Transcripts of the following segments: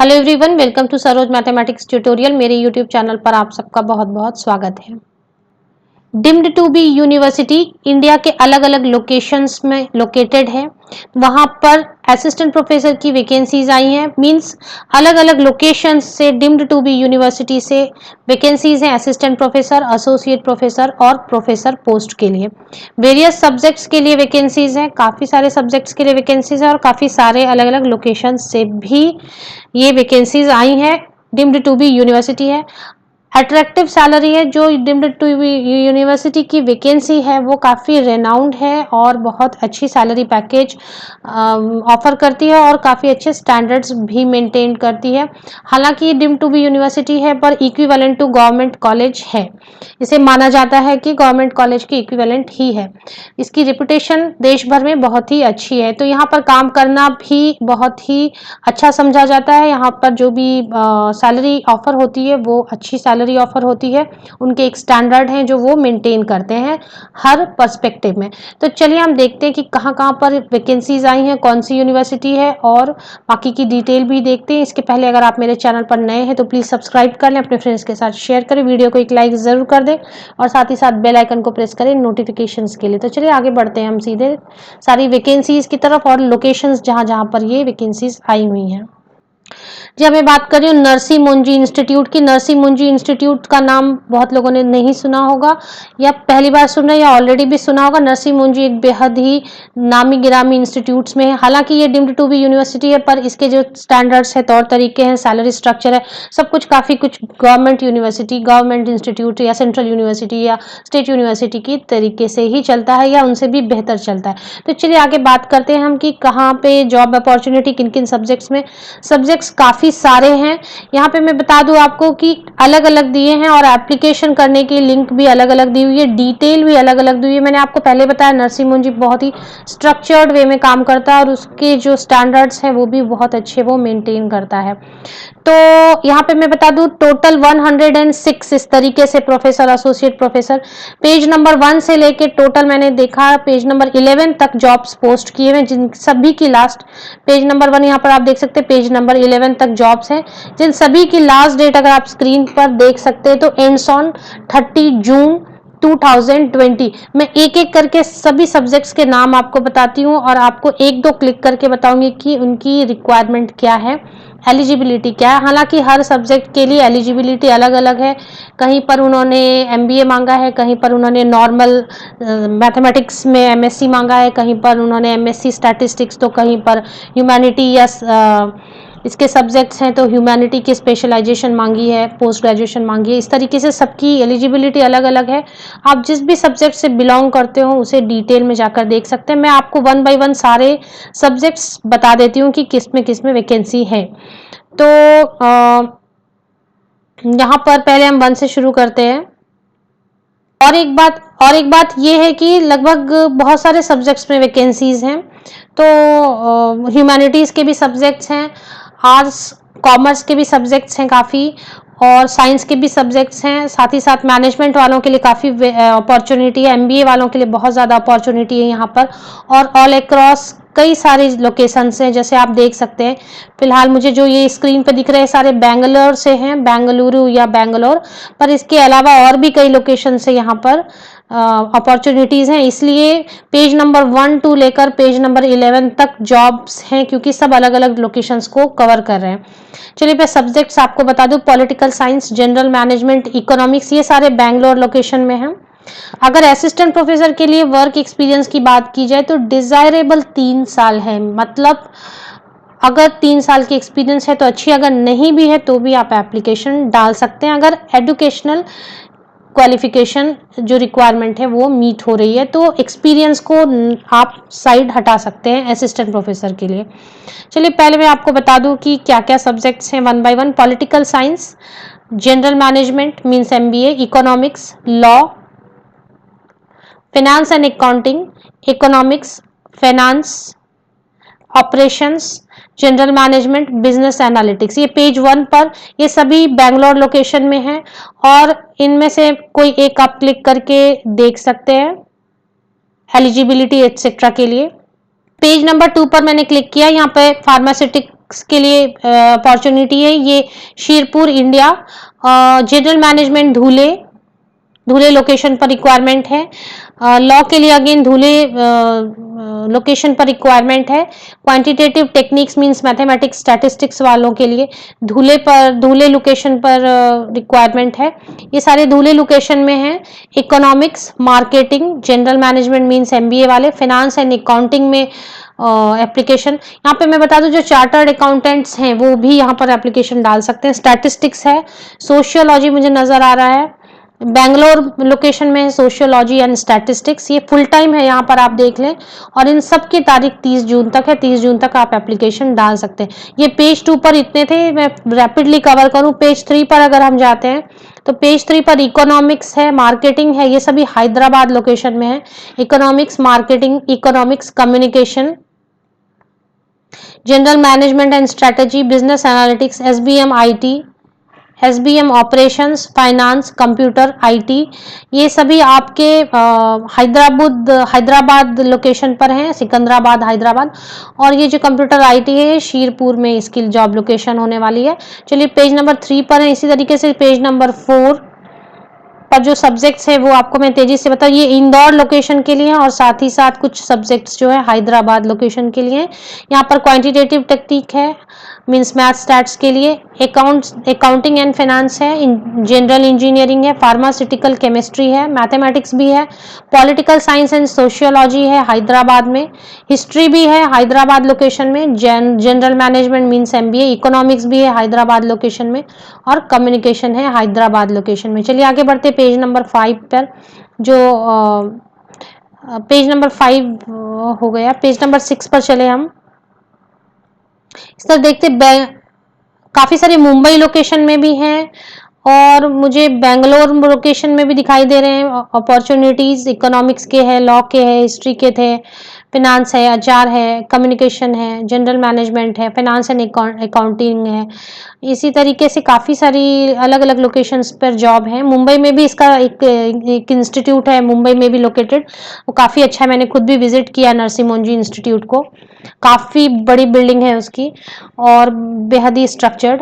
Hello everyone, welcome to Saroj mathematics tutorial. मेरे YouTube channel पर आप सबका बहुत बहुत स्वागत है। Deemed to be university India के अलग अलग लोकेशंस में लोकेटेड है। वहां पर असिस्टेंट प्रोफेसर की वैकेंसीज आई हैं। मींस अलग अलग लोकेशंस से डीम्ड टू बी यूनिवर्सिटी से वैकेंसीज हैं असिस्टेंट प्रोफेसर, एसोसिएट प्रोफेसर और प्रोफेसर पोस्ट के लिए। वेरियस सब्जेक्ट्स के लिए वैकेंसीज हैं, काफ़ी सारे सब्जेक्ट्स के लिए वैकेंसीज हैं और काफ़ी सारे अलग अलग लोकेशन से भी ये वैकेंसीज आई हैं। डीम्ड टू बी यूनिवर्सिटी है, अट्रैक्टिव सैलरी है। जो डीम्ड टू यूनिवर्सिटी की वैकेंसी है वो काफ़ी रेनाउंड है और बहुत अच्छी सैलरी पैकेज ऑफर करती है और काफ़ी अच्छे स्टैंडर्ड्स भी मेंटेन करती है। हालांकि ये डीम्ड टू बी यूनिवर्सिटी है पर इक्विवेलेंट टू गवर्नमेंट कॉलेज है। इसे माना जाता है कि गवर्नमेंट कॉलेज के इक्विवेलेंट ही है। इसकी रेपुटेशन देश भर में बहुत ही अच्छी है, तो यहाँ पर काम करना भी बहुत ही अच्छा समझा जाता है। यहाँ पर जो भी सैलरी ऑफर होती है वो अच्छी सैलरी ऑफर होती है। उनके एक स्टैंडर्ड हैं जो वो मेंटेन करते हैं हर पर्सपेक्टिव में। तो चलिए हम देखते हैं कि कहाँ कहाँ पर वैकेंसीज आई हैं, कौन सी यूनिवर्सिटी है और बाकी की डिटेल भी देखते हैं। इसके पहले अगर आप मेरे चैनल पर नए हैं तो प्लीज़ सब्सक्राइब कर लें, अपने फ्रेंड्स के साथ शेयर करें, वीडियो को एक लाइक ज़रूर कर दें और साथ ही साथ बेल आइकन को प्रेस करें नोटिफिकेशंस के लिए। तो चलिए आगे बढ़ते हैं हम सीधे सारी वैकेंसीज की तरफ और लोकेशंस जहाँ जहाँ पर ये वैकेंसीज आई हुई हैं। जब मैं बात कर रही हूँ नरसी मुंजी इंस्टीट्यूट की, नरसी मुंजी इंस्टीट्यूट का नाम बहुत लोगों ने नहीं सुना होगा या पहली बार सुन रहे हैं या ऑलरेडी भी सुना होगा। नरसी मुंजी एक बेहद ही नामी गिरामी इंस्टीट्यूट्स में है। हालांकि ये डीम्ड टू बी यूनिवर्सिटी है पर इसके जो स्टैंडर्ड्स है, तौर तरीके हैं, सैलरी स्ट्रक्चर है, सब कुछ काफ़ी कुछ गवर्नमेंट यूनिवर्सिटी, गवर्नमेंट इंस्टीट्यूट या सेंट्रल यूनिवर्सिटी या स्टेट यूनिवर्सिटी की तरीके से ही चलता है या उनसे भी बेहतर चलता है। तो चलिए आगे बात करते हैं हम कि कहाँ पे जॉब अपॉर्चुनिटी किन किन सब्जेक्ट्स में। सब्जेक्ट्स काफ़ी सारे हैं। यहाँ पे मैं बता दूं आपको कि अलग अलग दिए हैं और एप्लीकेशन करने की लिंक भी अलग अलग दी हुई है, डिटेल भी अलग अलग दी हुई है। मैंने आपको पहले बताया नरसी मुंजी बहुत ही स्ट्रक्चर्ड वे में काम करता है और उसके जो स्टैंडर्ड्स हैं वो भी बहुत अच्छे वो मेंटेन करता है। तो यहाँ पे मैं बता दूं टोटल 106 इस तरीके से professor, associate professor, page number 1 से लेके टोटल मैंने देखा पेज नंबर 11 तक जॉब्स पोस्ट किए हुए, जिन सभी की लास्ट पेज नंबर 1 यहाँ पर आप देख सकते हैं, पेज नंबर 11 तक जॉब्स हैं, जिन सभी की लास्ट डेट अगर आप स्क्रीन पर देख सकते हैं तो एंड्स ऑन 30 जून 2020। मैं एक एक करके सभी सब्जेक्ट्स के नाम आपको बताती हूँ और आपको एक दो क्लिक करके बताऊंगी कि उनकी रिक्वायरमेंट क्या है, एलिजिबिलिटी क्या है। हालांकि हर सब्जेक्ट के लिए एलिजिबिलिटी अलग अलग है। कहीं पर उन्होंने एमबीए मांगा है, कहीं पर उन्होंने नॉर्मल मैथमेटिक्स में एमएससी मांगा है, कहीं पर उन्होंने एमएससी स्टैटिस्टिक्स, तो कहीं पर ह्यूमैनिटी या इसके सब्जेक्ट्स हैं तो ह्यूमैनिटी की स्पेशलाइजेशन मांगी है, पोस्ट ग्रेजुएशन मांगी है। इस तरीके से सबकी एलिजिबिलिटी अलग अलग है। आप जिस भी सब्जेक्ट से बिलोंग करते हो उसे डिटेल में जाकर देख सकते हैं। मैं आपको 1 बाय 1 सारे सब्जेक्ट्स बता देती हूँ कि किस में वैकेंसी है। तो यहाँ पर पहले हम 1 से शुरू करते हैं। और एक बात ये है कि लगभग बहुत सारे सब्जेक्ट्स में वैकेंसीज हैं। तो ह्यूमैनिटीज़ के भी सब्जेक्ट्स हैं, आर्ट्स कॉमर्स के भी सब्जेक्ट्स हैं काफ़ी, और साइंस के भी सब्जेक्ट्स हैं। साथ ही साथ मैनेजमेंट वालों के लिए काफ़ी अपॉर्चुनिटी है, एमबीए वालों के लिए बहुत ज़्यादा अपॉर्चुनिटी है यहाँ पर, और ऑल अक्रॉस कई सारी लोकेशंस हैं जैसे आप देख सकते हैं। फिलहाल मुझे जो ये स्क्रीन पे दिख रहे हैं सारे बेंगलोर से हैं, बेंगलुरु या बेंगलोर, पर इसके अलावा और भी कई लोकेशन से यहाँ पर अपॉर्चुनिटीज़ हैं। इसलिए पेज नंबर 1 टू लेकर पेज नंबर 11 तक जॉब्स हैं, क्योंकि सब अलग अलग लोकेशंस को कवर कर रहे हैं। चलिए मैं सब्जेक्ट्स आपको बता दूं, political science, general management, economics, ये सारे बेंगलोर लोकेशन में हैं। अगर असिस्टेंट प्रोफेसर के लिए वर्क एक्सपीरियंस की बात की जाए तो डिजायरेबल 3 साल है। मतलब अगर 3 साल की एक्सपीरियंस है तो अच्छी, अगर नहीं भी है तो भी आप एप्लीकेशन डाल सकते हैं, अगर एजुकेशनल क्वालिफिकेशन जो रिक्वायरमेंट है वो मीट हो रही है तो एक्सपीरियंस को आप साइड हटा सकते हैं असिस्टेंट प्रोफेसर के लिए। चलिए पहले मैं आपको बता दूं कि क्या क्या सब्जेक्ट्स हैं 1 by 1। Political science, general management means MBA, economics, law, finance and accounting, economics, finance, operations, general management, business analytics. ये पेज 1 पर ये सभी बेंगलोर लोकेशन में है और इनमें से कोई एक आप क्लिक करके देख सकते हैं एलिजिबिलिटी एक्सेट्रा के लिए। पेज नंबर 2 पर मैंने क्लिक किया, यहाँ पे फार्मास्यूटिक मैथमेटिक्स के लिए अपॉर्चुनिटी है, ये शिरपुर इंडिया। जनरल मैनेजमेंट धुले लोकेशन पर रिक्वायरमेंट है। लॉ के लिए अगेन धुले लोकेशन पर रिक्वायरमेंट है। Quantitative techniques means mathematics statistics वालों के लिए धुले लोकेशन पर रिक्वायरमेंट है। ये सारे धुले लोकेशन में हैं। Economics, marketing, general management means MBA वाले, फाइनेंस एंड अकाउंटिंग में एप्लीकेशन। यहाँ पे मैं बता दूं जो चार्टर्ड अकाउंटेंट्स हैं वो भी यहाँ पर एप्लीकेशन डाल सकते हैं। स्टैटिस्टिक्स है, सोशियोलॉजी मुझे नजर आ रहा है, बेंगलोर लोकेशन में है सोशियोलॉजी एंड स्टैटिस्टिक्स। ये फुल टाइम है, यहाँ पर आप देख लें। और इन सब की तारीख 30 जून तक है, 30 जून तक आप एप्लीकेशन डाल सकते हैं। ये पेज 2 पर इतने थे, मैं रैपिडली कवर करूं। पेज 3 पर अगर हम जाते हैं तो पेज 3 पर इकोनॉमिक्स है, मार्केटिंग है, ये सभी हैदराबाद लोकेशन में है। Economics, marketing, economics communication, general management and strategy, business analytics, SBM IT, SBM operations, finance, computer, IT, ये सभी आपके हैदराबाद लोकेशन पर हैं, सिकंदराबाद हैदराबाद। और ये जो कंप्यूटर आईटी है शीरपुर में इसकी जॉब लोकेशन होने वाली है। चलिए पेज नंबर 3 पर है। इसी तरीके से पेज नंबर 4 पर जो सब्जेक्ट्स है वो आपको मैं तेजी से बता, ये इंदौर लोकेशन के लिए है और साथ ही साथ कुछ सब्जेक्ट्स जो है हैदराबाद लोकेशन के लिए। यहाँ पर क्वांटिटेटिव टेक्निक है मींस मैथ स्टैट्स के लिए, अकाउंटिंग एंड फाइनेंस है, जनरल इंजीनियरिंग है, फार्मास्यूटिकल केमिस्ट्री है, मैथमेटिक्स भी है, पॉलिटिकल साइंस एंड सोशियोलॉजी है हैदराबाद में, हिस्ट्री भी है हैदराबाद लोकेशन में, general management means MBA, economics भी है हैदराबाद लोकेशन में और कम्युनिकेशन है हैदराबाद लोकेशन में। चलिए आगे बढ़ते पेज नंबर 5 पर। जो पेज नंबर 5 हो गया, पेज नंबर 6 पर चले हम। इस तरह देखते काफी सारे मुंबई लोकेशन में भी हैं और मुझे बेंगलोर लोकेशन में भी दिखाई दे रहे हैं अपॉर्चुनिटीज। इकोनॉमिक्स के है, लॉ के है, हिस्ट्री के थे, फिनांस है, एचआर है, कम्युनिकेशन है, जनरल मैनेजमेंट है, फाइनेंस एंड अकाउंटिंग है। इसी तरीके से काफ़ी सारी अलग अलग लोकेशंस पर जॉब है। मुंबई में भी इसका एक इंस्टीट्यूट है, मुंबई में भी लोकेटेड, वो काफ़ी अच्छा है। मैंने खुद भी विजिट किया नरसिंह मोंजी इंस्टीट्यूट को, काफ़ी बड़ी बिल्डिंग है उसकी और बेहद ही स्ट्रक्चर्ड।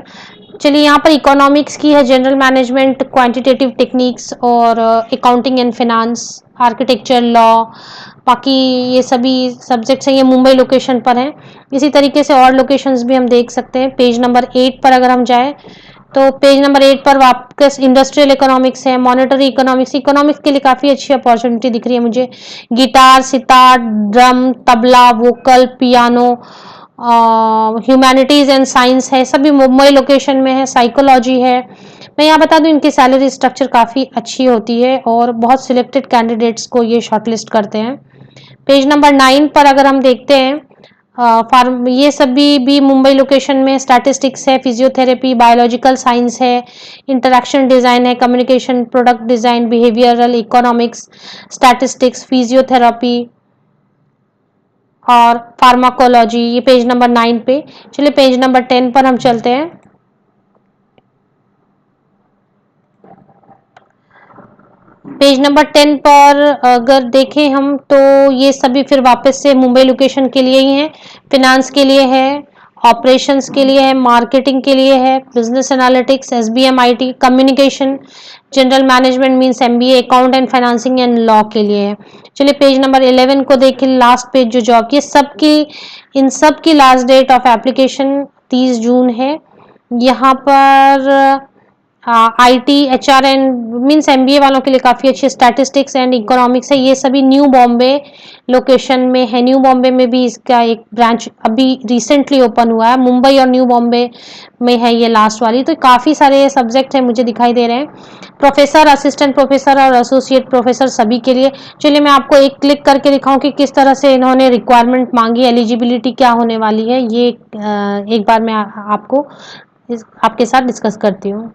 चलिए यहाँ पर इकोनॉमिक्स की है, जनरल मैनेजमेंट, क्वांटिटेटिव टेक्निक्स और accounting and finance, architecture, law, बाकी ये सभी सब्जेक्ट्स हैं, ये मुंबई लोकेशन पर हैं। इसी तरीके से और लोकेशंस भी हम देख सकते हैं। पेज नंबर 8 पर अगर हम जाएं तो पेज नंबर 8 पर वापस इंडस्ट्रियल इकोनॉमिक्स है, मॉनेटरी इकोनॉमिक्स। इकोनॉमिक्स के लिए काफ़ी अच्छी अपॉर्चुनिटी दिख रही है मुझे। Guitar, sitar, drum, tabla, vocal, piano, humanities and science है, सभी मुंबई लोकेशन में है। साइकोलॉजी है। मैं यहाँ बता दूं इनकी सैलरी स्ट्रक्चर काफ़ी अच्छी होती है और बहुत सिलेक्टेड कैंडिडेट्स को ये शॉर्टलिस्ट करते हैं। पेज नंबर 9 पर अगर हम देखते हैं ये सभी भी मुंबई लोकेशन में। स्टैटिस्टिक्स है, फिजियोथेरेपी, बायोलॉजिकल साइंस है, इंटरैक्शन डिज़ाइन है, communication, product design, behavioural economics, statistics, physiotherapy और फार्माकोलॉजी, ये पेज नंबर 9 पे। चलिए पेज नंबर 10 पर हम चलते हैं। पेज नंबर 10 पर अगर देखें हम तो ये सभी फिर वापस से मुंबई लोकेशन के लिए ही हैं। फिनांस के लिए है, ऑपरेशंस के लिए है, मार्केटिंग के लिए है, business analytics, SBM IT, communication, general management means MBA, account and financing and law के लिए है। चलिए पेज नंबर 11 को देखें, लास्ट पेज जो जॉब की इन सब की लास्ट डेट ऑफ एप्लीकेशन 30 जून है। यहाँ पर IT, HR and means MBA वालों के लिए काफ़ी अच्छे, स्टैटिस्टिक्स एंड इकोनॉमिक्स है। ये सभी न्यू बॉम्बे लोकेशन में है। न्यू बॉम्बे में भी इसका एक ब्रांच अभी रिसेंटली ओपन हुआ है। मुंबई और न्यू बॉम्बे में है ये लास्ट वाली। तो काफ़ी सारे सब्जेक्ट हैं मुझे दिखाई दे रहे हैं, प्रोफेसर, असिस्टेंट प्रोफेसर और एसोसिएट प्रोफेसर सभी के लिए। चलिए मैं आपको एक क्लिक करके दिखाऊं कि किस तरह से इन्होंने रिक्वायरमेंट मांगी, एलिजिबिलिटी क्या होने वाली है। ये एक बार मैं आपके साथ डिस्कस करती हूँ।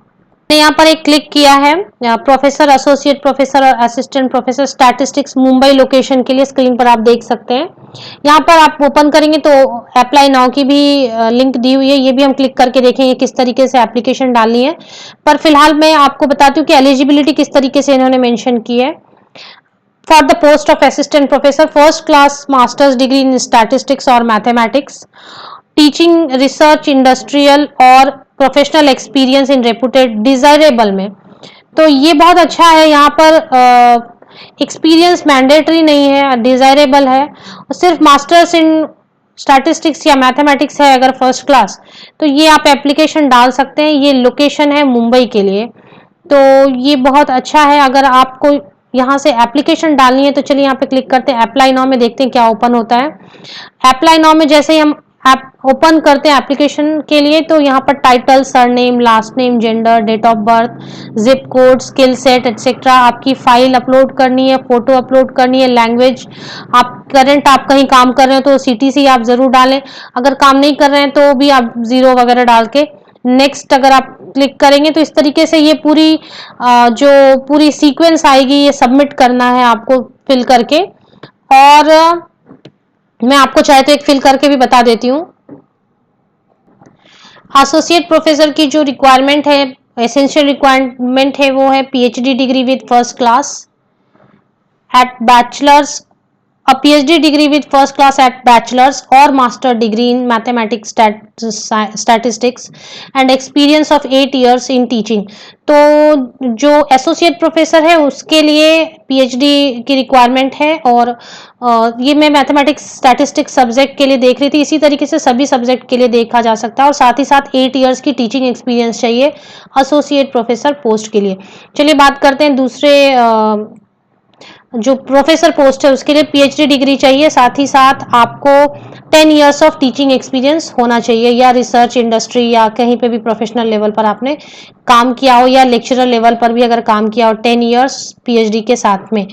यहाँ पर एक क्लिक किया है, प्रोफेसर, एसोसिएट प्रोफेसर और assistant professor statistics Mumbai location के लिए स्क्रीन पर आप देख सकते हैं। यहाँ पर आप ओपन करेंगे तो अप्लाई नाउ की भी लिंक दी हुई है, ये भी हम क्लिक करके देखेंगे किस तरीके से एप्लीकेशन डालनी है। पर फिलहाल मैं आपको बताती हूँ कि एलिजिबिलिटी किस तरीके से इन्होंने मेंशन की है। For the post of assistant professor, first class masters degree in statistics और मैथमेटिक्स, टीचिंग, रिसर्च, इंडस्ट्रियल और professional experience in reputed desirable में। तो ये बहुत अच्छा है, यहाँ पर एक्सपीरियंस मैंडेटरी नहीं है, डिजायरेबल है, और सिर्फ मास्टर्स इन स्टैटिस्टिक्स या मैथमेटिक्स है अगर फर्स्ट क्लास, तो ये आप एप्लीकेशन डाल सकते हैं। ये लोकेशन है मुंबई के लिए, तो ये बहुत अच्छा है। अगर आपको यहाँ से एप्लीकेशन डालनी है तो चलिए यहाँ पे क्लिक करते हैं, अप्लाई नाउ में देखते हैं क्या ओपन होता है। अप्लाई नाउ में जैसे ही हम ऐप ओपन करते हैं एप्लीकेशन के लिए, तो यहाँ पर title, surname, last name, gender, date of birth, zip code, skill set etcetera, आपकी फाइल अपलोड करनी है, फोटो अपलोड करनी है, लैंग्वेज, आप करंट आप कहीं काम कर रहे हो तो CTC आप जरूर डालें, अगर काम नहीं कर रहे हैं तो भी आप 0 वगैरह डाल के नेक्स्ट अगर आप क्लिक करेंगे तो इस तरीके से ये पूरी जो पूरी सीक्वेंस आएगी, ये सबमिट करना है आपको फिल करके। और मैं आपको चाहे तो एक फिल करके भी बता देती हूँ। एसोसिएट प्रोफेसर की जो रिक्वायरमेंट है, एसेंशियल रिक्वायरमेंट है, वो है PhD degree with first class at bachelors, a PhD degree with first class at bachelor's or master degree in mathematics, statistics and experience of 8 years in teaching। तो जो associate professor है उसके लिए PhD की requirement है, और ये मैं मैथमेटिक्स स्टैटिस्टिक्स सब्जेक्ट के लिए देख रही थी, इसी तरीके से सभी सब्जेक्ट के लिए देखा जा सकता है, और साथ ही साथ 8 इयर्स की टीचिंग एक्सपीरियंस चाहिए एसोसिएट प्रोफेसर पोस्ट के लिए। चलिए बात करते हैं दूसरे जो प्रोफेसर पोस्ट है उसके लिए PhD डिग्री चाहिए, साथ ही साथ आपको 10 इयर्स ऑफ टीचिंग एक्सपीरियंस होना चाहिए, या रिसर्च इंडस्ट्री या कहीं पे भी प्रोफेशनल लेवल पर आपने काम किया हो, या लेक्चरर लेवल पर भी अगर काम किया हो 10 इयर्स PhD के साथ में।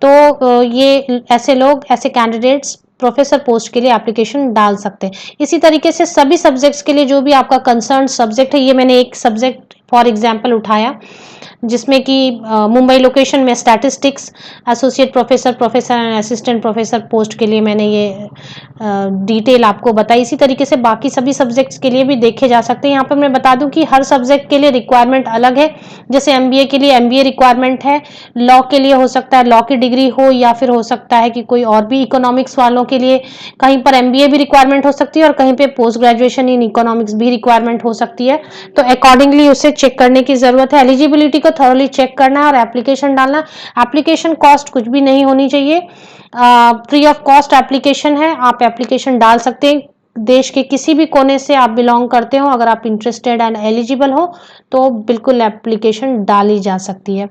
तो ये ऐसे लोग, ऐसे कैंडिडेट्स प्रोफेसर पोस्ट के लिए एप्लीकेशन डाल सकते हैं। इसी तरीके से सभी सब्जेक्ट्स के लिए जो भी आपका कंसर्न सब्जेक्ट है, ये मैंने एक सब्जेक्ट फॉर एग्जाम्पल उठाया जिसमें कि मुंबई लोकेशन में statistics associate professor, professor and assistant professor post के लिए मैंने ये डिटेल आपको बताई। इसी तरीके से बाकी सभी सब्जेक्ट्स के लिए भी देखे जा सकते हैं। यहाँ पर मैं बता दूं कि हर सब्जेक्ट के लिए रिक्वायरमेंट अलग है। जैसे MBA के लिए MBA रिक्वायरमेंट है, लॉ के लिए हो सकता है लॉ की डिग्री हो, या फिर हो सकता है कि कोई और भी इकोनॉमिक्स वालों के लिए कहीं पर MBA भी रिक्वायरमेंट हो सकती है, और कहीं पे पोस्ट ग्रेजुएशन इन इकोनॉमिक्स भी रिक्वायरमेंट हो सकती है। तो अकॉर्डिंगली उसे चेक करने की जरूरत है। एलिजिबिलिटी को थॉरली चेक करना है और एप्लीकेशन डालना। एप्लीकेशन कॉस्ट कुछ भी नहीं होनी चाहिए, फ्री ऑफ कॉस्ट एप्लीकेशन है, आप एप्लीकेशन डाल सकते हैं। देश के किसी भी कोने से आप बिलोंग करते हो, अगर आप इंटरेस्टेड एंड एलिजिबल हो तो बिल्कुल एप्लीकेशन डाली जा सकती है।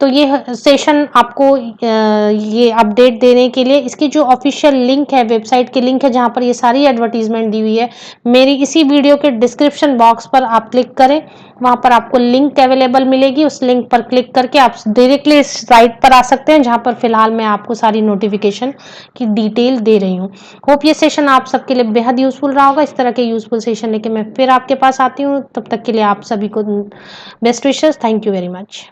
तो ये सेशन आपको ये अपडेट देने के लिए, इसकी जो ऑफिशियल लिंक है, वेबसाइट की लिंक है जहां पर ये सारी एडवर्टीजमेंट दी हुई है, मेरी इसी वीडियो के डिस्क्रिप्शन बॉक्स पर आप क्लिक करें, वहां पर आपको लिंक अवेलेबल मिलेगी। उस लिंक पर क्लिक करके आप डायरेक्टली इस साइट पर आ सकते हैं जहां पर फिलहाल मैं आपको सारी नोटिफिकेशन की डिटेल दे रही हूँ। होप ये सेशन आप सबके लिए बेहद यूजफुल रहा होगा। इस तरह के यूजफुल सेशन लेके मैं फिर आपके पास आती हूँ। तब तक के लिए आप सभी को best wishes. Thank you very much.